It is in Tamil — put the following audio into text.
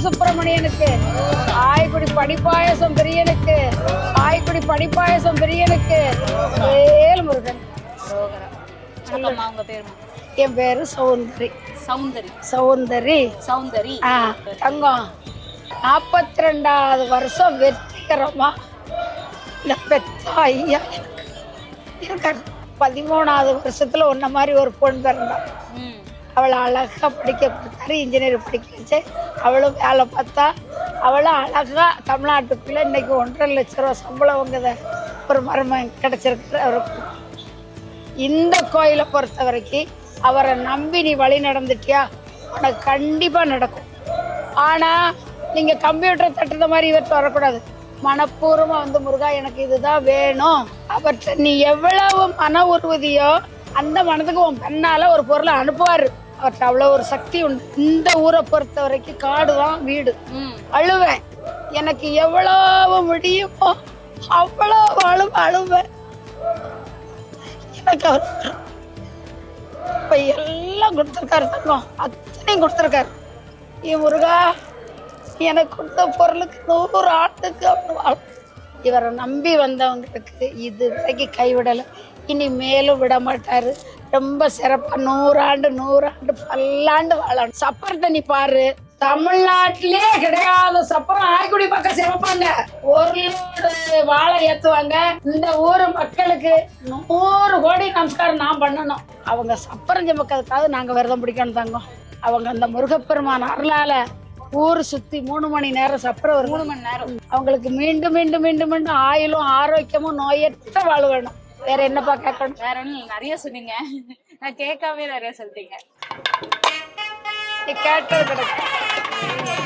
பாலசுப்ரமணியனுக்கு, ஆய்க்குடி படிப்பாயசம் பிரியனுக்கு, ஆய்க்குடி படிப்பாயசம் பிரியனுக்கு, வேல் முருகன். வணக்கம்மா, உங்க பேருமா? என் பேரு சௌந்தரி. சௌந்தரி. சௌந்தரி. சௌந்தரி. தங்கம் 42வது வருஷம் வெற்றிகரமா இந்த பெத்த ஐயா இருக்காரு. 13வது வருஷத்துல ஒன்ன மாதிரி ஒரு பொண்ணு பிறந்தா. அவளை அழகா படிக்க கொடுத்தாரு, இன்ஜினியர் படிக்க வச்சு அவளும் வேலை பார்த்தா. அவளும் அழகா தமிழ்நாட்டுக்குள்ள இன்னைக்கு 1.5 லட்சம் ரூபா சம்பளம் வாங்குத ஒரு மருமகன் கிடைச்சிருக்கு அவருக்கு. இந்த கோயிலை பொறுத்த வரைக்கும் அவரை நம்பி நீ வழி நடந்துட்டியா, உனக்கு கண்டிப்பா நடக்கும். ஆனா நீங்க கம்ப்யூட்டர் தட்டுற மாதிரி இவற்றை வரக்கூடாது. மனப்பூர்வமா வந்து முருகா எனக்கு இதுதான் வேணும், அவற்றை நீ எவ்வளவு மன உறுதியோ அந்த மனதுக்கு உன் பெண்ணால ஒரு பொருளை அனுப்புவாரு. அவற்றை அவ்வளவு ஒரு சக்தி உண்டு. இந்த ஊரை பொறுத்த வரைக்கும் காடுதான் வீடு. அழுவேன், எனக்கு எவ்வளவு முடியுமோ அவ்வளவு அழுவேன். எனக்கு அவர் இப்ப எல்லாம் கொடுத்துருக்காரு தங்கம், அத்தனையும் கொடுத்துருக்காரு. முருகா எனக்கு கொடுத்த பொருளுக்கு 100 ஆண்டுக்கு அவர் இவரை நம்பி வந்தவங்களுக்கு இது வரைக்கும் கைவிடலை, இனி மேலும் விட மாட்டாரு. ரொம்ப சிறப்பா 100 ஆண்டு 100 ஆண்டு பல்லாண்டு வாழணும். சப்பரத்தை நீ பாரு, தமிழ்நாட்டிலே கிடையாத சப்பரம் ஆய்க்குடி பக்கம் சிறப்பாங்க. 1 லோடு வாழை ஏத்துவாங்க. இந்த ஊர் மக்களுக்கு 100 கோடி நமஸ்காரம் நான் பண்ணணும். அவங்க சப்பரம் மக்களுக்காக நாங்க விரதம் பிடிக்கணும் தங்கம். அவங்க அந்த முருகப்பெருமான அருளால ஊர் சுத்தி 3 மணி நேரம் சப்பரம் ஒரு 3 மணி நேரம் அவங்களுக்கு மீண்டும் மீண்டும் மீண்டும் மீண்டும் ஆயுளும் ஆரோக்கியமும் நோயற்ற வாழ வேணும். வேற என்னப்பா கேட்கணும்? வேற ஒன்றும் நிறைய சொன்னீங்க, நான் கேட்காம நிறைய சொல்லிட்டீங்க. நீ கேட்டது கிடைக்கும்.